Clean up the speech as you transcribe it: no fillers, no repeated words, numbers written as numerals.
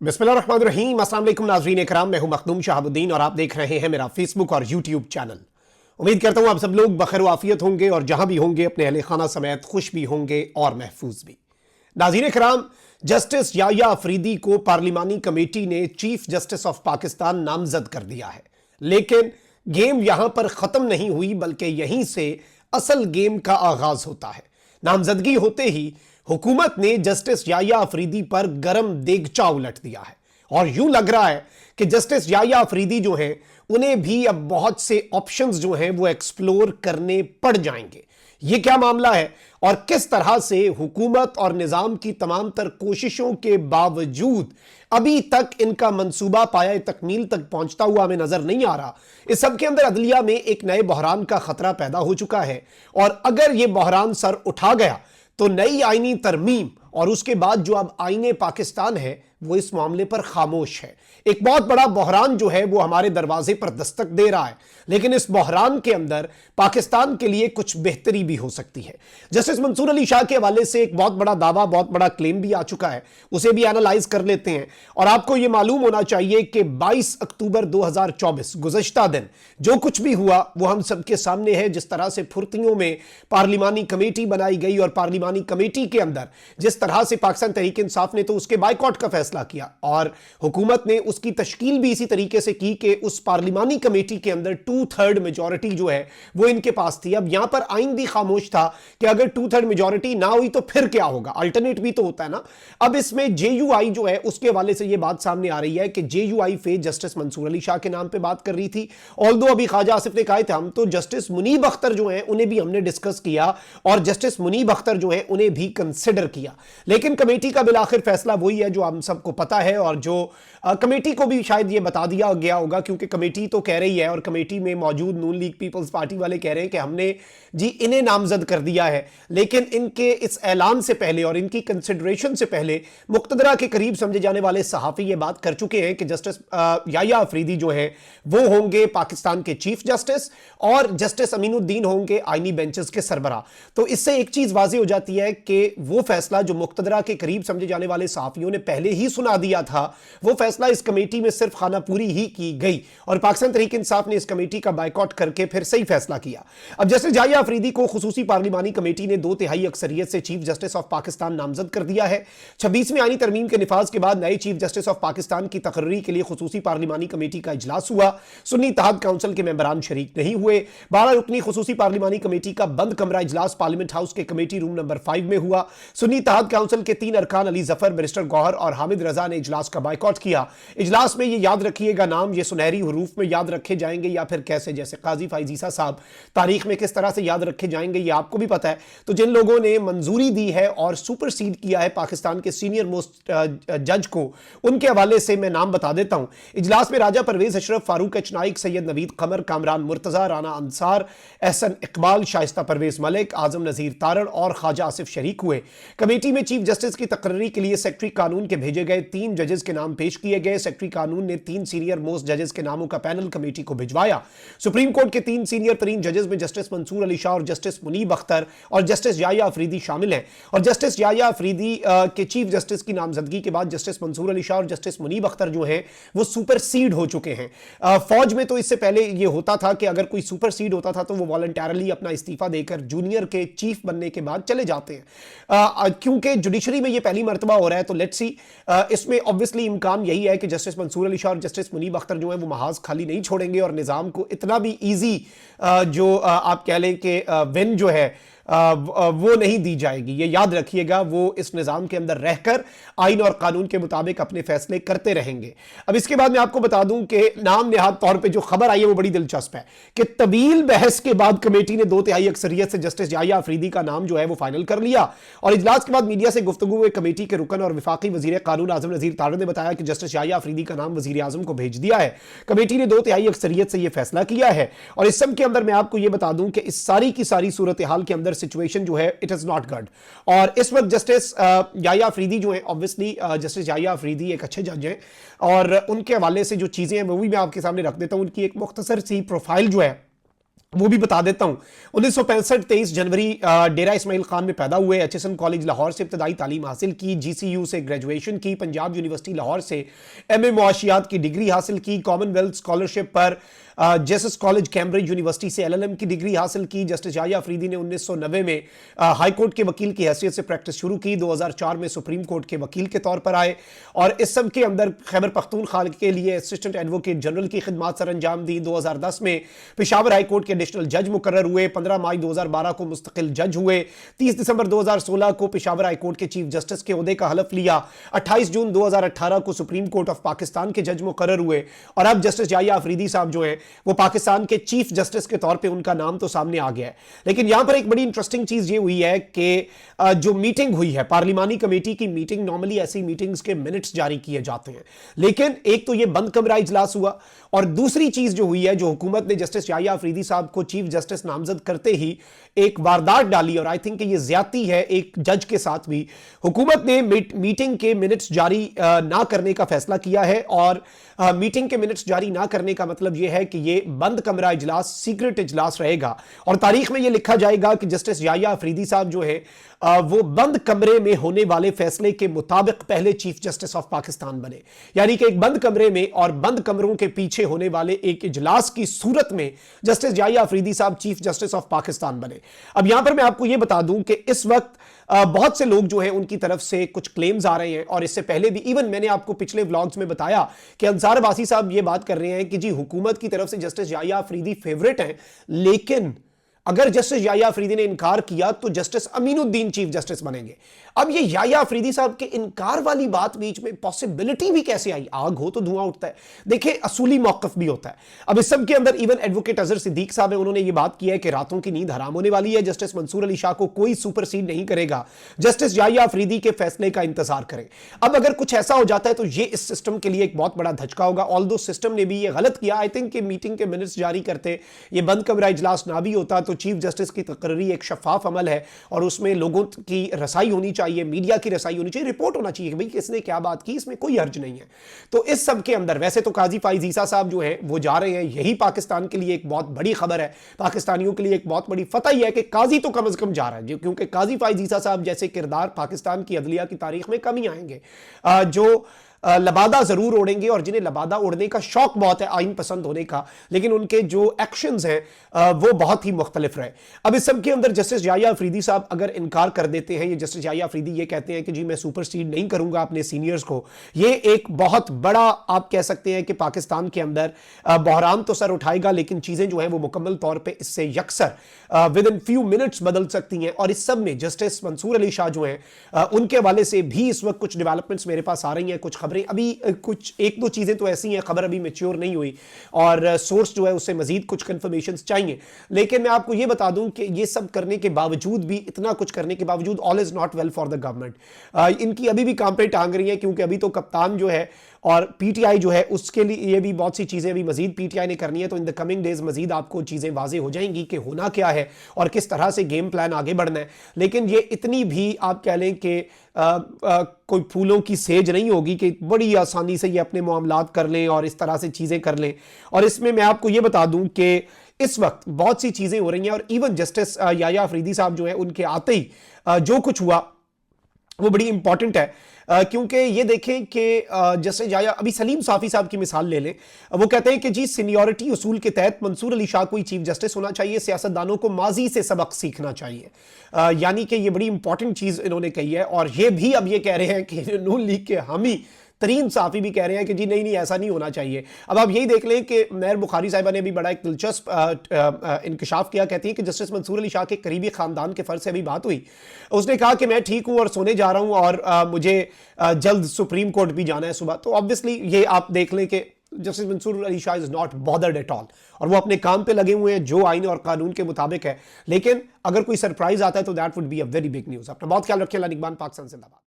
बिस्मिल्लाहिर्रहमानिर्रहीम। अस्सलाम वालेकुम नाज़रीन इकराम, मैं हूं मखदूम शहाबुद्दीन और आप देख रहे हैं मेरा फेसबुक और यूट्यूब चैनल। उम्मीद करता हूं आप सब लोग बखैर आफियत होंगे और जहां भी होंगे अपने अहले खाना समेत खुश भी होंगे और महफूज भी। नाज़रीन इकराम, जस्टिस याह्या अफरीदी को पार्लिमानी कमेटी ने चीफ जस्टिस ऑफ पाकिस्तान नामजद कर दिया है। लेकिन गेम यहां पर खत्म नहीं हुई, बल्कि यहीं से असल गेम का आगाज होता है। नामजदगी होते ही हुकूमत ने जस्टिस याह्या अफरीदी पर गरम देगचा उलट दिया है और यूं लग रहा है कि जस्टिस याह्या अफरीदी जो हैं उन्हें भी अब बहुत से ऑप्शंस जो हैं वो एक्सप्लोर करने पड़ जाएंगे। ये क्या मामला है और किस तरह से हुकूमत और निजाम की तमाम तर कोशिशों के बावजूद अभी तक इनका मंसूबा पाया तकमील तक पहुंचता हुआ हमें नजर नहीं आ रहा। इस सब के अंदर अदलिया में एक नए बहरान का खतरा पैदा हो चुका है और अगर यह बहरान सर उठा गया तो नई आईनी तरमीम और उसके बाद जो अब आईने पाकिस्तान है वो इस मामले पर खामोश है। एक बहुत बड़ा बहरान जो है वो हमारे दरवाजे पर दस्तक दे रहा है, लेकिन इस बहरान के अंदर पाकिस्तान के लिए कुछ बेहतरी भी हो सकती है। जस्टिस मंसूर अली शाह के हवाले से एक बहुत बड़ा दावा, बहुत बड़ा क्लेम भी आ चुका है, उसे भी एनालाइज कर लेते हैं। और आपको यह मालूम होना चाहिए कि 22 अक्टूबर 2024 गुज़श्ता दिन जो कुछ भी हुआ वो हम सबके सामने है। जिस तरह से फुर्तियों में पार्लिमानी कमेटी बनाई गई और पार्लिमानी कमेटी के अंदर जिस तरह से पाकिस्तान तहरीक इंसाफ ने तो उसके बाइकॉट का फैसला किया और हुकूमत ने उसकी तश्कील भी इसी तरीके से की कि उस पार्लिमानी कमेटी के अंदर 2/3 मेजॉरिटी जो है वो इनके पास थी। अब यहां पर आइन भी खामोश था कि अगर 2/3 मेजॉरिटी ना हुई तो फिर क्या होगा, अल्टरनेट भी तो होता है ना। अब इसमें जेयूआई जो है उसके हवाले से यह बात सामने आ रही है कि जेयूआई फेज जस्टिस मंसूर अली शाह के नाम पर बात कर रही थी। ऑल्दो अभी ख्वाजा आसिफ ने कहा था हम तो जस्टिस मुनीब अख्तर जो है उन्हें भी हमने डिस्कस किया और जस्टिस मुनीब अख्तर जो है उन्हें भी कंसिडर किया, लेकिन कमेटी का बिलाखिर फैसला वही है जो हम सबको पता है और जो कमेटी को भी शायद ये बता दिया गया होगा, क्योंकि कमेटी तो कह रही है और कमेटी में मौजूद नून लीग पीपल्स पार्टी वाले कह रहे हैं कि हमने जी इन्हें नामजद कर दिया है। लेकिन इनके इस ऐलान से पहले और इनकी कंसिडरेशन से पहले मुक्तदरा के करीब समझे जाने वाले सहाफ़ी ये बात कर चुके हैं कि जस्टिस याह्या अफरीदी जो है वो होंगे पाकिस्तान के चीफ जस्टिस और जस्टिस अमीनुद्दीन होंगे आईनी बेंचेस के सरबराह। तो इससे एक चीज वाज़ेह हो जाती है कि वो फैसला जो मुक्तदरा के करीब समझे जाने वाले सहाफ़ियों ने पहले ही सुना दिया था वो फैसला इस कमेटी में सिर्फ खाना पूरी ही की गई और पाकिस्तान तहरीक इंसाफ ने इस कमेटी का बाइकॉट करके फिर सही फैसला किया। अब जस्टिस याह्या अफरीदी को खुसूसी पार्लिमानी कमेटी ने 2/3 अक्सरियत से चीफ जस्टिस ऑफ पाकिस्तान नामजद कर दिया है। 26वीं आईनी तरमीम के निफाज के बाद नए चीफ जस्टिस ऑफ पाकिस्तान की तकर्री के लिए खुसूसी पार्लिमानी कमेटी का इजलास हुआ। सुन्नी इत्तेहाद काउंसिल के मेंबरान शरीक नहीं हुए। 12 रुकनी खुसूसी पार्लिमानी कमेटी का बंद कमरा इजलास पार्लियामेंट हाउस के कमेटी रूम नंबर 5 में हुआ। सुन्नी इत्तेहाद काउंसिल के 3 अरकान अली जफर, बैरिस्टर गौहर और हामिद रजा ने इजलास का बाइकॉट किया। इजलास में ये याद रखिएगा नाम ये सुनहरी हरूफ में याद रखे जाएंगे या फिर कैसे, जैसे काजी फाइजीसा साहब तारीख में किस तरह से याद रखे जाएंगे ये आपको भी पता है। तो जिन लोगों ने मंजूरी दी है और सुपरसीड किया है पाकिस्तान के सीनियर मोस्ट जज को, उनके हवाले से मैं नाम बता देता हूं। इजलास में राजा परवेज अशरफ, फारूक एच नाइक, सैयद नवीद कमर, कामरान मुर्तजा, राना अंसार, एहसन इकबाल, शाइस्ता परवेज मलिक, आजम नजीर तारड़ और ख्वाजा आसिफ शरीक हुए। कमेटी में चीफ जस्टिस की तकर्री के लिए सेक्रेटरी कानून के भेजे गए 3 जजेस के नाम पेश किए गए। सेक्रेटरी कानून ने 3 सीनियर मोस्ट जजेस के नामों का पैनल कमेटी को भिजवाया। सुप्रीम कोर्ट के 3 सीनियर तरीन जजेस में जस्टिस मंसूर अली शाह और जस्टिस मुनीब अख्तर और जस्टिस याह्या अफरीदी शामिल हैं और जस्टिस याह्या अफरीदी के चीफ जस्टिस की नामजदगी के बाद जस्टिस मंसूर अली शाह और जस्टिस मुनीब अख्तर जो हैं वो सुपरसीड हो चुके हैं। फौज में तो इससे पहले ये होता था कि अगर कोई सुपरसीड होता था तो वो वॉलंटरली अपना इस्तीफा देकर जूनियर के चीफ बनने के बाद चले जाते हैं। क्योंकि जुडिशरी में ये पहली मरतबा हो रहा है तो लेट्स सी, इसमें ऑब्वियसली इम्कान यही है कि जस्टिस मंसूर अली शाह और जस्टिस मुनीब अख्तर जो है वो महाज खाली नहीं छोड़ेंगे और निज़ाम को इतना भी ईजी जो आप कह लें कि विन जो है वो नहीं दी जाएगी। ये याद रखिएगा, वो इस निज़ाम के अंदर रहकर आइन और कानून के मुताबिक अपने फैसले करते रहेंगे। अब इसके बाद मैं आपको बता दूं कि नाम निहाद तौर पे जो खबर आई है वो बड़ी दिलचस्प है कि तवील बहस के बाद कमेटी ने 2/3 अक्सरियत से जस्टिस याह्या अफरीदी का नाम जो है वो फाइनल कर लिया और इजलास के बाद मीडिया से गुफ्तगू में कमेटी के रुकन और वफाकी वजीर कानून आजम नजीर तारड़ ने बताया कि जस्टिस याह्या अफरीदी का नाम वजीर आजम को भेज दिया है। कमेटी ने 2/3 अक्सरियत से यह फैसला किया है और इस सब के अंदर मैं आपको यह बता दूं कि इस सारी की सारी सूरत हाल के अंदर सिचुएशन जो है इट इज नॉट गुड। और इस वक्त जस्टिस याह्या अफरीदी जो है, ऑब्वियसली जस्टिस याह्या अफरीदी एक अच्छे जज हैं और उनके हवाले से जो चीजें हैं वो भी मैं आपके सामने रख देता हूं। उनकी एक मुख्तसर सी प्रोफाइल जो है वो भी बता देता हूं। 1965 23 जनवरी डेरा इस्माइल खान में पैदा हुए। एचएसएन कॉलेज लाहौर से इब्तदाई तालीम हासिल की। जीसीयू से ग्रेजुएशन की। पंजाब यूनिवर्सिटी लाहौर से एमए मुआशियात की डिग्री हासिल की। कॉमनवेल्थ स्कॉलरशिप पर जेसस कॉलेज कैम्ब्रिज यूनिवर्सिटी से एलएलएम की डिग्री हासिल की। जस्टिस याहिया अफरीदी ने 1990 में हाई कोर्ट के वकील की हैसियत से प्रैक्टिस शुरू की। 2004 में सुप्रीम कोर्ट के वकील के तौर पर आए और इस सब के अंदर खैबर पख्तूनख्वा के लिए असिस्टेंट एडवोकेट जनरल की खिदमात सर अंजाम दी। 2010 में पेशावर हाई कोर्ट के एडिशनल जज मुकर्रर हुए। 15 मई 2012 को मुस्तकिल जज हुए। 30 दिसंबर 2016 को पेशावर हाई कोर्ट के चीफ जस्टिस के ओहदे का हलफ लिया। 28 जून 2018 को सुप्रीम कोर्ट ऑफ पाकिस्तान के जज मुकर्रर हुए और अब जस्टिस याहिया अफरीदी साहब जो हैं वो पाकिस्तान के चीफ जस्टिस के तौर पे उनका नाम तो सामने आ गया है। लेकिन यहां पर एक बड़ी इंटरेस्टिंग चीज ये हुई है कि जो मीटिंग हुई है पार्लिमानी कमेटी की मीटिंग, नॉर्मली ऐसी मीटिंग्स के मिनट्स जारी किए जाते हैं, लेकिन एक तो ये बंद कमरा इजलास हुआ और दूसरी चीज जो हुई है, जो हुकूमत ने जस्टिस याहिया अफरीदी साहब को चीफ जस्टिस नामजद करते ही एक वारदात डाली और आई थिंक ये ज्यादती है एक जज के साथ भी। हुकूमत ने मीटिंग के मिनट्स जारी ना करने का फैसला किया है और मीटिंग के मिनट्स जारी ना करने का मतलब यह है कि यह बंद कमरा इजलास, सीक्रेट इजलास रहेगा और तारीख में यह लिखा जाएगा कि जस्टिस याहिया अफरीदी साहब जो है वो बंद कमरे में होने वाले फैसले के मुताबिक पहले चीफ जस्टिस ऑफ पाकिस्तान बने। यानी कि एक बंद कमरे में और बंद कमरों के पीछे होने वाले एक इजलास की सूरत में जस्टिस याहिया अफरीदी साहब चीफ जस्टिस ऑफ पाकिस्तान बने। अब यहां पर मैं आपको यह बता दूं कि इस वक्त बहुत से लोग जो हैं उनकी तरफ से कुछ क्लेम्स आ रहे हैं और इससे पहले भी इवन मैंने आपको पिछले व्लॉग्स में बताया कि अंसार अब्बासी साहब ये बात कर रहे हैं कि जी हुकूमत की तरफ से जस्टिस याहिया अफरीदी फेवरेट हैं, लेकिन अगर जस्टिस याहिया अफरीदी ने इनकार किया तो जस्टिस अमीनुद्दीन चीफ जस्टिस बनेंगे। अब ये याहिया अफरीदी साहब के इनकार वाली बात बीच में पॉसिबिलिटी भी कैसे आई? आग हो तो धुआं उठता है। देखिए असूली मौकफ भी होता है। अब इस सब के अंदर इवन एडवोकेट अजहर सिद्दीक साहब है, उन्होंने ये बात की है कि रातों की नींद हराम होने वाली है। जस्टिस मंसूर अली शाह को कोई सुपरसीड नहीं करेगा, जस्टिस याहिया अफरीदी के फैसले का इंतजार करें। अब अगर कुछ ऐसा हो जाता है तो ये इस सिस्टम के लिए एक बहुत बड़ा धचका होगा। ऑल्दो सिस्टम ने भी ये गलत किया, आई थिंक मीटिंग के मिनट्स जारी करते, ये बंद कमरा इजलास ना भी होता तो चीफ जस्टिस की तकर्री एक शफाफ अमल है और उसमें लोगों की रसाई होनी चाहिए, मीडिया की रसाई होनी चाहिए, रिपोर्ट होना चाहिए कि भाई किसने क्या बात की, इसमें कोई हर्ज नहीं है। तो इस सब के अंदर वैसे तो काजी फाइज ईसा साहब जो हैं वो जा रहे हैं, यही पाकिस्तान के लिए एक बहुत बड़ी खबर है, पाकिस्तानियों के लिए एक बहुत बड़ी फतह ही है कि काजी तो कम से कम जा रहा है, क्योंकि काजी फाइज ईसा साहब जैसे किरदार पाकिस्तान की अदलिया की तारीख में कम ही आएंगे जो लबादा जरूर उड़ेंगे और जिन्हें लबादा उड़ने का शौक बहुत है, आइन पसंद होने का, लेकिन उनके जो एक्शंस हैं वो बहुत ही मुख्तलिफ रहे। अब इस सब के अंदर जस्टिस याहिया अफरीदी साहब अगर इनकार कर देते हैं, ये जस्टिस याहिया अफरीदी ये कहते हैं कि जी मैं सुपरसीड नहीं करूंगा अपने सीनियर्स को, ये एक बहुत बड़ा आप कह सकते हैं कि पाकिस्तान के अंदर बहरान तो सर उठाएगा, लेकिन चीजें जो हैं वो मुकम्मल तौर पर इससे यकसर विद इन फ्यू मिनट्स बदल सकती हैं। और इस सब में जस्टिस मंसूर अली शाह जो हैं उनके हवाले से भी इस वक्त कुछ डेवलपमेंट्स मेरे पास आ रही हैं, कुछ खबरें अभी कुछ एक दो चीजें तो ऐसी हैं, खबर अभी मैच्योर नहीं हुई और सोर्स जो है उससे मजीद कुछ कंफर्मेशंस चाहिए। लेकिन मैं आपको यह बता दूं कि ये सब करने के बावजूद भी, इतना कुछ करने के बावजूद, all is not well for the government. इनकी अभी भी कांपे टांग रही है, क्योंकि अभी तो कप्तान जो है और पीटीआई जो है उसके लिए ये भी बहुत सी चीजें अभी मजीद पीटीआई ने करनी है। तो इन द कमिंग डेज मजीद आपको चीजें वाजे हो जाएंगी कि होना क्या है और किस तरह से गेम प्लान आगे बढ़ना है। लेकिन ये इतनी भी आप कह लें कि कोई फूलों की सेज नहीं होगी कि बड़ी आसानी से ये अपने मामलात कर लें और इस तरह से चीजें कर लें। और इसमें मैं आपको ये बता दूं कि इस वक्त बहुत सी चीजें हो रही हैं और इवन जस्टिस याहिया अफरीदी साहब जो है उनके आते ही जो कुछ हुआ वो बड़ी इंपॉर्टेंट है, क्योंकि ये देखें कि जैसे याहिया, अभी सलीम साफी साहब की मिसाल ले लें, वो कहते हैं कि जी सीनियरिटी उसूल के तहत मंसूर अली शाह को ही चीफ जस्टिस होना चाहिए, सियासतदानों को माजी से सबक सीखना चाहिए। यानी कि ये बड़ी इंपॉर्टेंट चीज इन्होंने कही है। और ये भी अब ये कह रहे हैं कि नून लीग के हामी तरीन साफी भी कह रहे हैं कि जी नहीं नहीं ऐसा नहीं होना चाहिए। अब आप यही देख लें कि मेहर बुखारी साहिबा ने भी बड़ा एक दिलचस्प इंकशाफ किया। कहती है कि जस्टिस मंसूर अली शाह के करीबी खानदान के फर्ज से अभी बात हुई, उसने कहा कि मैं ठीक हूं और सोने जा रहा हूं और मुझे जल्द सुप्रीम कोर्ट भी जाना है सुबह। तो ऑब्वियसली ये आप देख लें कि justice Mansoor Ali Shah is not bothered at all और वो अपने काम पे लगे हुए हैं जो आइन और कानून के मुताबिक है। लेकिन अगर कोई सरप्राइज आता है तो that would be a very big news. अपना बहुत ख्याल रखिए। अल्लाह निगहबान। पाकिस्तान जिंदाबाद।